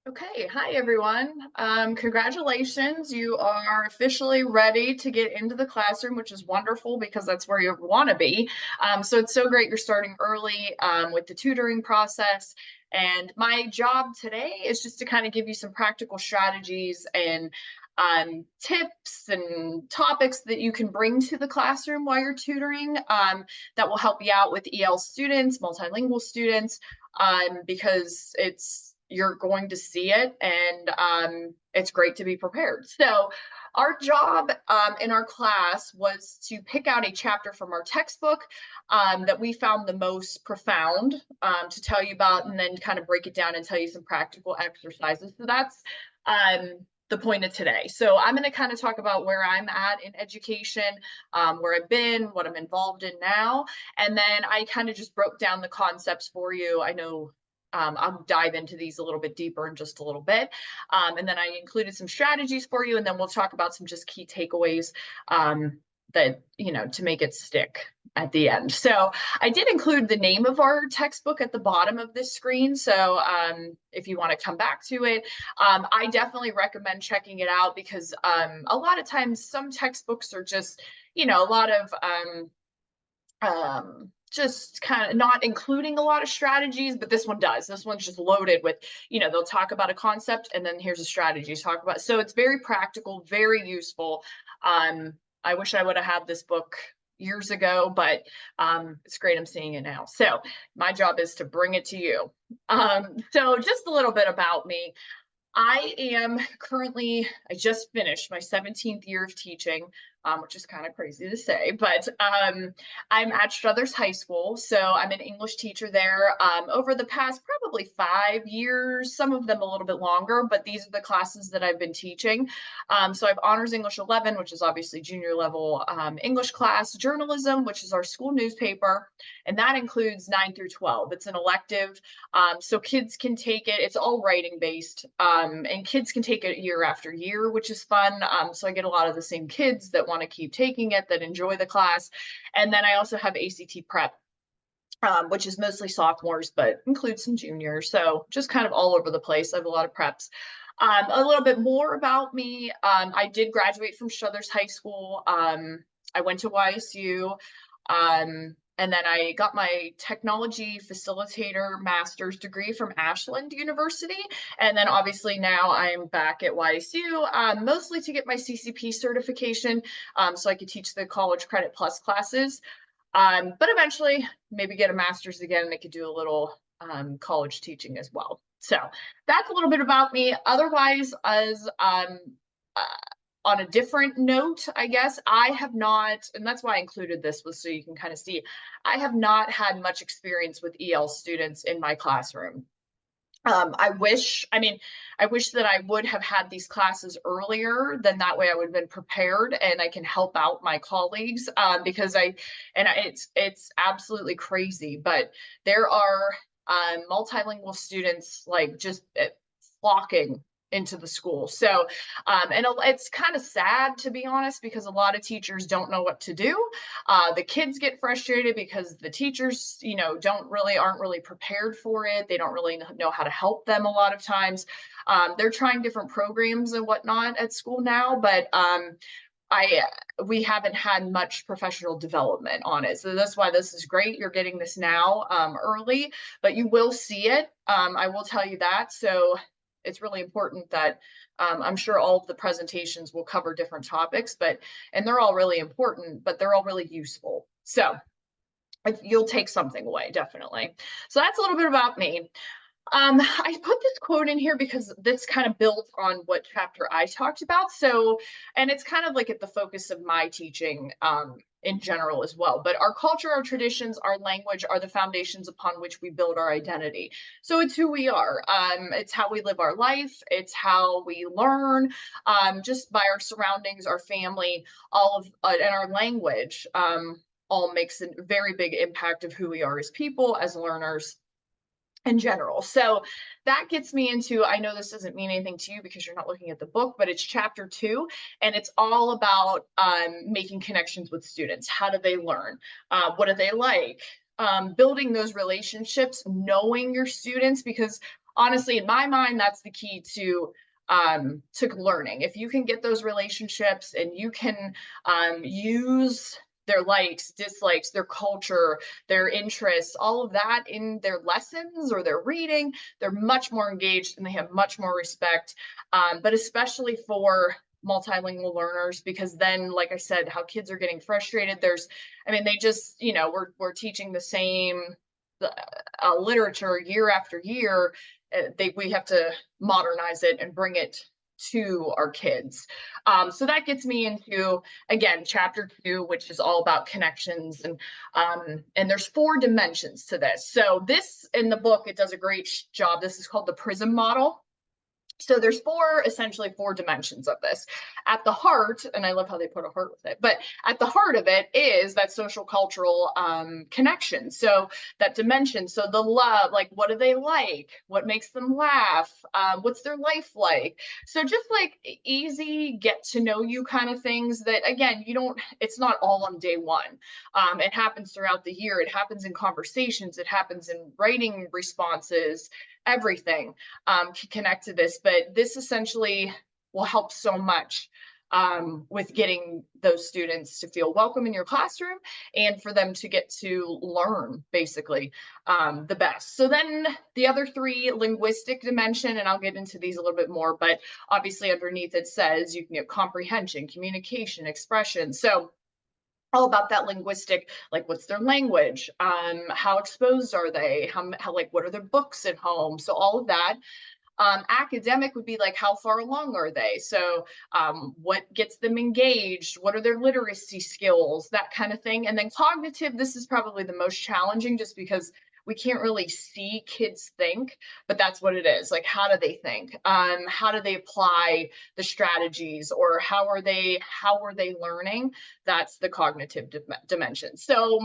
Okay, hi everyone. Congratulations. You are officially ready to get into the classroom, which is wonderful because that's where you want to be. So it's so great you're starting early with the tutoring process. And my job today is just to kind of give you some practical strategies and tips and topics that you can bring to the classroom while you're tutoring that will help you out with EL students, multilingual students, because you're going to see it and it's great to be prepared. So our job in our class was to pick out a chapter from our textbook that we found the most profound to tell you about, and then kind of break it down and tell you some practical exercises. So that's the point of today. So I'm going to kind of talk about where I'm at in education, where I've been, what I'm involved in now, and then I kind of just broke down the concepts for you. I know I'll dive into these a little bit deeper in just a little bit. And then I included some strategies for you, and then we'll talk about some just key takeaways that, to make it stick at the end. So I did include the name of our textbook at the bottom of this screen. So if you want to come back to it, I definitely recommend checking it out because a lot of times some textbooks are just, a lot of just kind of not including a lot of strategies, but this one does. This one's just loaded with, they'll talk about a concept and then here's a strategy to talk about. So it's very practical, very useful. I wish I would have had this book years ago, but it's great I'm seeing it now. So my job is to bring it to you. So just a little bit about me. I just finished my 17th year of teaching, which is kind of crazy to say, but I'm at Struthers High School. So I'm an English teacher there over the past probably 5 years, some of them a little bit longer, but these are the classes that I've been teaching. So I have Honors English 11, which is obviously junior level English class, journalism, which is our school newspaper, and that includes 9 through 12. It's an elective, so kids can take it. It's all writing based. And kids can take it year after year, which is fun. So I get a lot of the same kids that want to keep taking it, that enjoy the class. And then I also have ACT prep, which is mostly sophomores, but includes some juniors. So just kind of all over the place. I have a lot of preps. A little bit more about me. I did graduate from Struthers High School. I went to YSU. And then I got my technology facilitator master's degree from Ashland University. And then obviously now I'm back at YSU, mostly to get my CCP certification so I could teach the College Credit Plus classes. But eventually maybe get a master's again and I could do a little college teaching as well. So that's a little bit about me. Otherwise, as uh, on a different note, I guess I have not, and that's why I included this was so you can kind of see, I have not had much experience with EL students in my classroom. I wish that I would have had these classes earlier, then that way I would have been prepared and I can help out my colleagues because it's absolutely crazy, but there are multilingual students like just flocking into the school. So, and it's kind of sad to be honest, because a lot of teachers don't know what to do. The kids get frustrated because the teachers, aren't really prepared for it. They don't really know how to help them a lot of times. They're trying different programs and whatnot at school now, but I we haven't had much professional development on it. So that's why this is great. You're getting this now early, but you will see it. I will tell you that. So it's really important that I'm sure all of the presentations will cover different topics, and they're all really important, but they're all really useful. So you'll take something away, definitely. So that's a little bit about me. I put this quote in here because this kind of builds on what chapter I talked about. So, and it's kind of like at the focus of my teaching in general as well. But our culture, our traditions, our language are the foundations upon which we build our identity. So it's who we are. It's how we live our life. It's how we learn, just by our surroundings, our family, all of, and our language. All makes a very big impact of who we are as people, as learners, in general. So that gets me into, I know this doesn't mean anything to you because you're not looking at the book, but it's chapter 2, and it's all about making connections with students. How do they learn? What do they like? Building those relationships, knowing your students, because honestly, in my mind, that's the key to learning. If you can get those relationships and you can use their likes, dislikes, their culture, their interests, all of that in their lessons or their reading, they're much more engaged and they have much more respect. But especially for multilingual learners, because then, like I said, how kids are getting frustrated. I mean, they just, we're teaching the same literature year after year. We have to modernize it and bring it to our kids. So that gets me into, again, chapter 2, which is all about connections, and there's 4 dimensions to this. So this in the book, it does a great job. This is called the prism model. So there's essentially 4 dimensions of this. At the heart, and I love how they put a heart with it, but at the heart of it is that social cultural connection. So that dimension, so the love, like what do they like? What makes them laugh? What's their life like? So just like easy get to know you kind of things that, again, it's not all on day one. It happens throughout the year. It happens in conversations. It happens in writing responses, everything can connect to this, but this essentially will help so much with getting those students to feel welcome in your classroom and for them to get to learn basically the best. So then the other 3, linguistic dimension, and I'll get into these a little bit more, but obviously underneath it says you can get comprehension, communication, expression. So all about that linguistic, like what's their language, how exposed are they, how like what are their books at home, so all of that. Academic would be like how far along are they, so what gets them engaged, what are their literacy skills, that kind of thing. And then cognitive, this is probably the most challenging just because we can't really see kids think, but that's what it is. Like, how do they think? How do they apply the strategies, or how are they learning? That's the cognitive dimension. So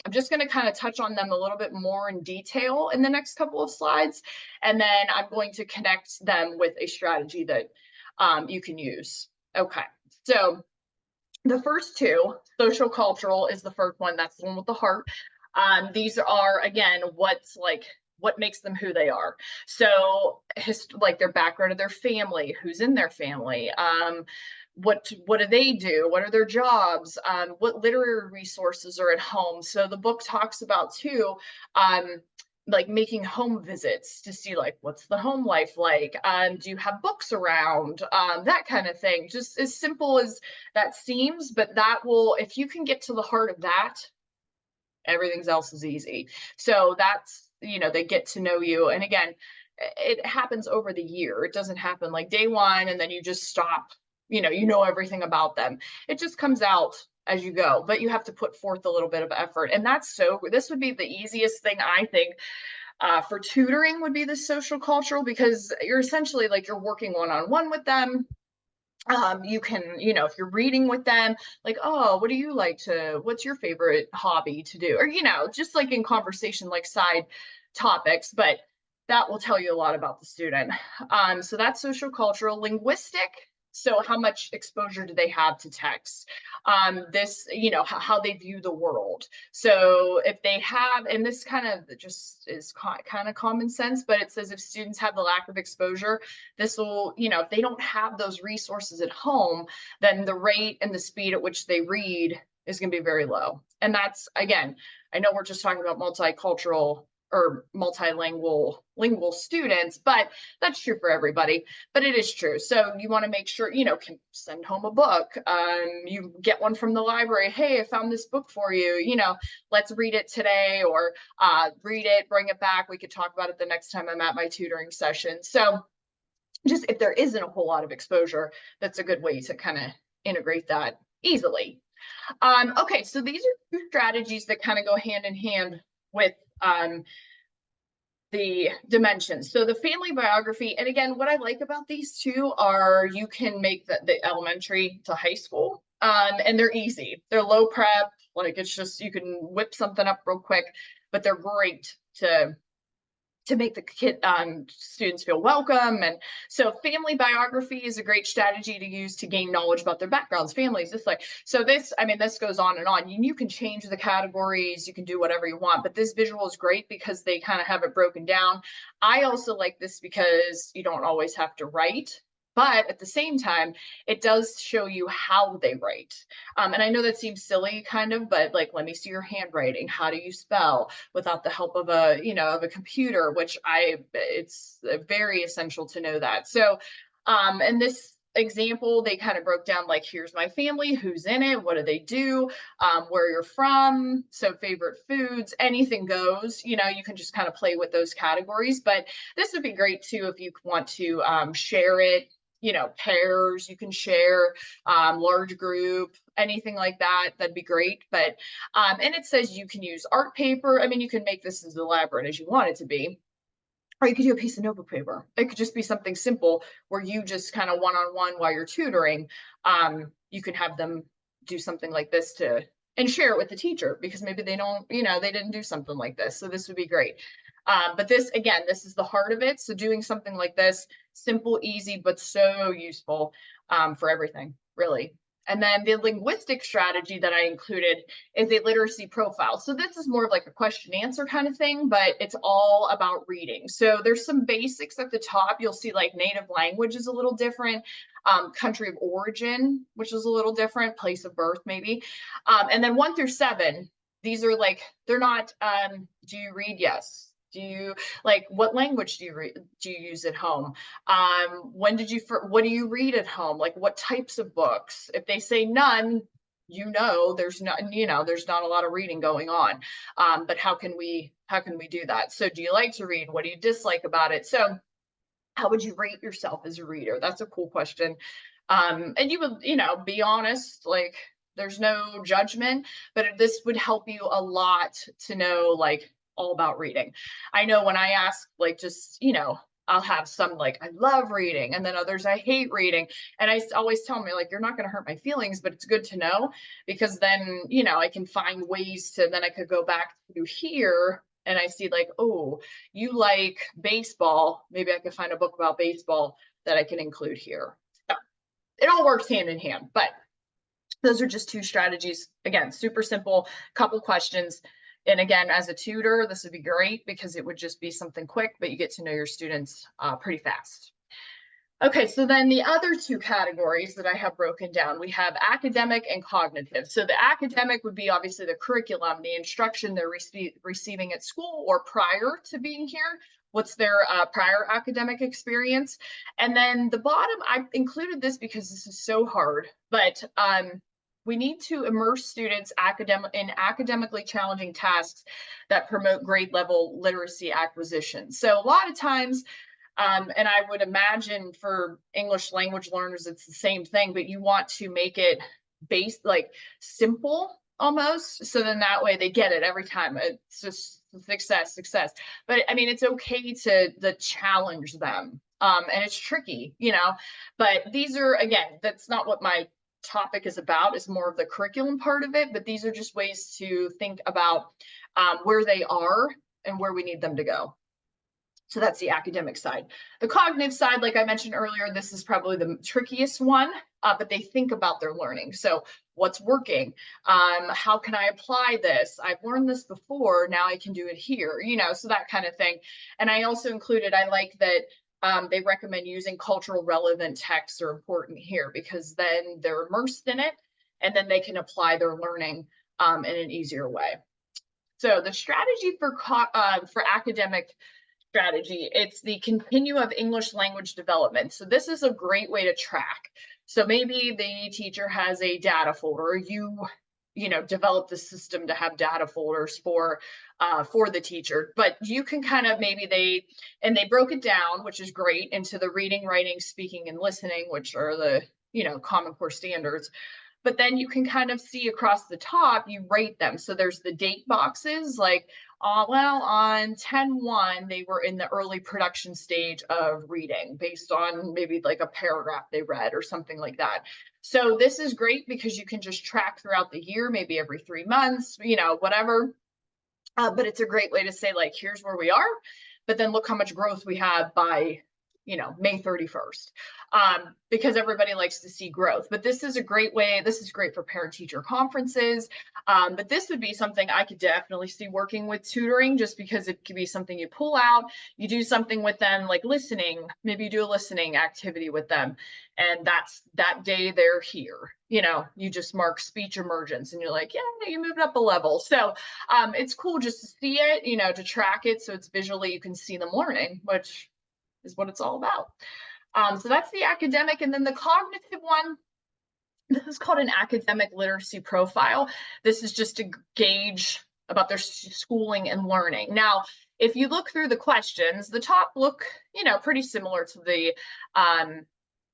I'm just going to kind of touch on them a little bit more in detail in the next couple of slides, and then I'm going to connect them with a strategy that you can use. Okay, so the first 2, social cultural is the first one. That's the one with the heart. These are, again, what makes them who they are. So like their background of their family, who's in their family, what do they do, what are their jobs, what literary resources are at home. So the book talks about too, like making home visits to see like what's the home life like, do you have books around, that kind of thing. Just as simple as that seems, but that will, if you can get to the heart of that, everything else is easy. So that's, they get to know you. And again, it happens over the year. It doesn't happen like day one and then you just stop, you know everything about them. It just comes out as you go, but you have to put forth a little bit of effort. And this would be the easiest thing, I think, for tutoring, would be the social cultural, because you're essentially like you're working one-on-one with them. You can, if you're reading with them, like, oh, what do you like what's your favorite hobby to do? Or, just like in conversation, like side topics, but that will tell you a lot about the student. So that's social cultural. Linguistic, so how much exposure do they have to text? This, how they view the world. So if they have, and this kind of just is kind of common sense, but it says if students have the lack of exposure, this will, if they don't have those resources at home, then the rate and the speed at which they read is going to be very low. And that's, again, I know we're just talking about multicultural or lingual students, but that's true for everybody, but it is true. So you want to make sure, can send home a book. You get one from the library. Hey, I found this book for you, let's read it today, or read it, bring it back. We could talk about it the next time I'm at my tutoring session. So just if there isn't a whole lot of exposure, that's a good way to kind of integrate that easily. Okay, so these are 2 strategies that kind of go hand in hand with the dimensions. So the family biography, and again, what I like about these 2 are you can make the elementary to high school, and they're easy. They're low prep, like it's just, you can whip something up real quick, but they're great to to make the students feel welcome. And so family biography is a great strategy to use to gain knowledge about their backgrounds, families, just like, so this, I mean, this goes on and on. You can change the categories, you can do whatever you want, but this visual is great because they kind of have it broken down. I also like this because you don't always have to write, but at the same time, it does show you how they write. And I know that seems silly kind of, but like, let me see your handwriting. How do you spell? Without the help of a, of a computer, which it's very essential to know that. So in this example, they kind of broke down like, here's my family, who's in it, what do they do, where you're from, so favorite foods, anything goes. You can just kind of play with those categories. But this would be great too if you want to share it, pairs you can share, large group, anything like that, that'd be great. But and it says you can use art paper. I mean, you can make this as elaborate as you want it to be, or you could do a piece of notebook paper. It could just be something simple where you just kind of one-on-one while you're tutoring. You can have them do something like this to and share it with the teacher, because maybe they don't, they didn't do something like this. So this would be great. But this, again, this is the heart of it. So doing something like this, simple, easy, but so useful for everything, really. And then the linguistic strategy that I included is a literacy profile. So this is more of like a question answer kind of thing, but it's all about reading. So there's some basics at the top. You'll see like native language is a little different, country of origin, which is a little different, place of birth maybe. And then 1 through 7, these are like, they're not, do you read? Yes. Do you like, what language do you use at home? What do you read at home? Like, what types of books? If they say none, there's not, there's not a lot of reading going on. But how can we do that? So do you like to read? What do you dislike about it? So how would you rate yourself as a reader? That's a cool question. And you would, be honest, like, there's no judgment, but this would help you a lot to know, like, all about reading. I know when I ask, like, just, I'll have some like, I love reading, and then others, I hate reading. And I always tell me, like, you're not going to hurt my feelings, but it's good to know, because then, I can find ways to, then I could go back to here and I see like, oh, you like baseball. Maybe I could find a book about baseball that I can include here. So it all works hand in hand, but those are just 2 strategies. Again, super simple, couple questions. And again, as a tutor, this would be great because it would just be something quick, but you get to know your students pretty fast. Okay, so then the other 2 categories that I have broken down, we have academic and cognitive. So the academic would be obviously the curriculum, the instruction they're receiving at school or prior to being here. What's their prior academic experience? And then the bottom, I included this because this is so hard, but we need to immerse students in academically challenging tasks that promote grade level literacy acquisition. So a lot of times, and I would imagine for English language learners, it's the same thing, but you want to make it like simple almost. So then that way they get it every time. It's just success. But I mean, it's okay to challenge them. And it's tricky, but these are, again, that's not what my topic is about. Is more of the curriculum part of it, but these are just ways to think about where they are and where we need them to go. So that's the academic side. The cognitive side, like I mentioned earlier, this is probably the trickiest one, but they think about their learning. So what's working? How can I apply this? I've learned this before, now I can do it here, so that kind of thing. And I also included, I like that they recommend using cultural relevant texts are important here, because then they're immersed in it and then they can apply their learning in an easier way. So the strategy for academic strategy, it's the continuum of English language development. So this is a great way to track. So maybe the teacher has a data folder, you develop the system to have data folders for the teacher, but you can kind of, maybe they broke it down, which is great, into the reading, writing, speaking, and listening, which are the Common Core standards. But then you can kind of see across the top, you rate them. So there's the date boxes, like, well, on 10/1, they were in the early production stage of reading based on maybe like a paragraph they read or something like that. So this is great because you can just track throughout the year, maybe every 3 months, whatever. But it's a great way to say, like, here's where we are. but then look how much growth we have by, May 31st. Because everybody likes to see growth. But this is a great way. This is great for parent teacher conferences. But this would be something I could definitely see working with tutoring, just because it could be something you pull out, you do something with them, like listening, maybe you do a listening activity with them. And that's that day they're here. You just mark speech emergence and you're like, yeah, you moved up a level. So it's cool just to see it, to track it. So it's visually, you can see them learning, which is what it's all about. So that's the academic. And then the cognitive one, this is called an academic literacy profile. This is just to gauge about their schooling and learning. Now, if you look through the questions, the top look, pretty similar to the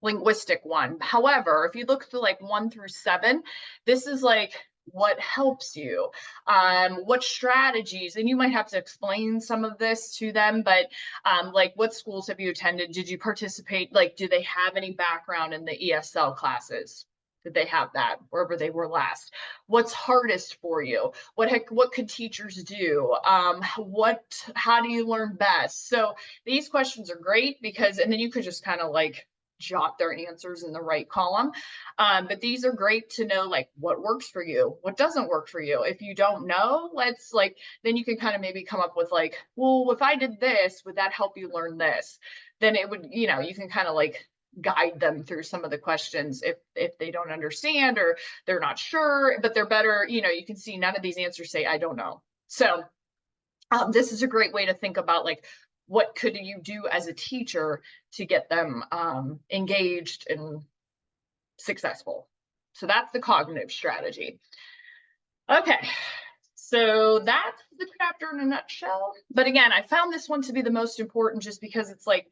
linguistic one. However, if you look through like 1 through 7, this is like what helps you, what strategies, and you might have to explain some of this to them, but like what schools have you attended? Did you participate? Like, do they have any background in the ESL classes? Did they have that wherever they were last? What's hardest for you? What could teachers do? How do you learn best? So these questions are great because, and then you could just kind of like jot their answers in the right column. But these are great to know, like what works for you, what doesn't work for you. If you don't know, then you can kind of maybe come up with like, well, if I did this, would that help you learn this? Then it would, you can kind of like guide them through some of the questions if they don't understand or they're not sure, but they're better, you can see none of these answers say, I don't know. So this is a great way to think about like, what could you do as a teacher to get them engaged and successful? So that's the cognitive strategy. Okay, so that's the chapter in a nutshell. But again, I found this one to be the most important just because it's like,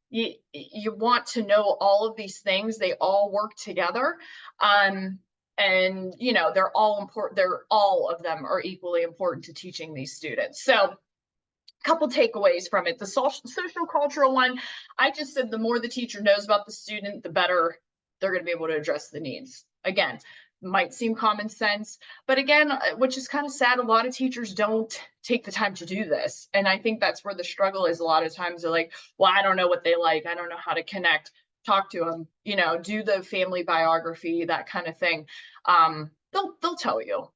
you want to know all of these things. They all work together. And they're all important. All of them are equally important to teaching these students. So couple takeaways from it. The social cultural one, I just said the more the teacher knows about the student, the better they're going to be able to address the needs. Again, might seem common sense, but again, which is kind of sad, a lot of teachers don't take the time to do this. And I think that's where the struggle is. A lot of times they're like, well, I don't know what they like. I don't know how to connect. Talk to them, do the family biography, that kind of thing. They'll tell you,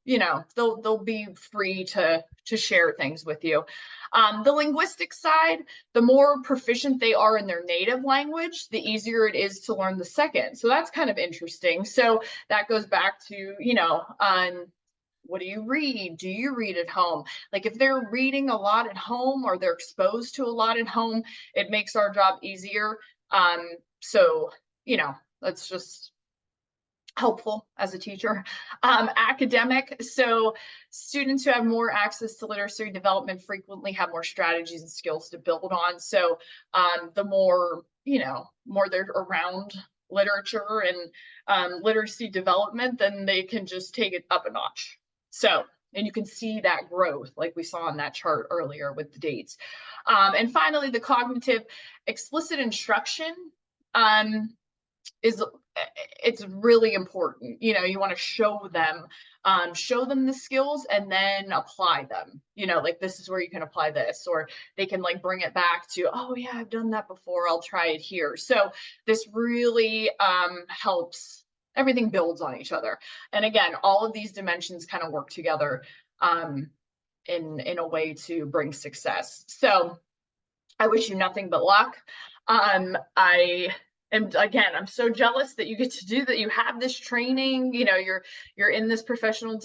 they'll be free to share things with you. The linguistic side, the more proficient they are in their native language, the easier it is to learn the second. So that's kind of interesting. So that goes back to, what do you read? Do you read at home? Like if they're reading a lot at home or they're exposed to a lot at home, it makes our job easier. So, that's just helpful as a teacher. Academic, so students who have more access to literacy development frequently have more strategies and skills to build on. So the more, more they're around literature and literacy development, then they can just take it up a notch. So, and you can see that growth like we saw on that chart earlier with the dates. And finally, the cognitive explicit instruction it's really important. You want to show them the skills and then apply them, like this is where you can apply this, or they can like bring it back to, oh yeah, I've done that before, I'll try it here. So this really helps. Everything builds on each other. And again, all of these dimensions kind of work together in a way to bring success. So I wish you nothing but luck. And again, I'm so jealous that you get to do that. You have this training, you're in this professional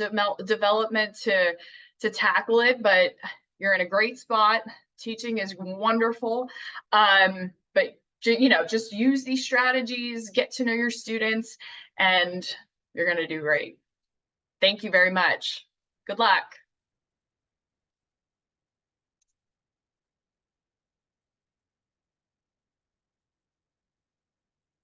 development to tackle it, but you're in a great spot. Teaching is wonderful. But just use these strategies, get to know your students, and you're going to do great. Thank you very much. Good luck.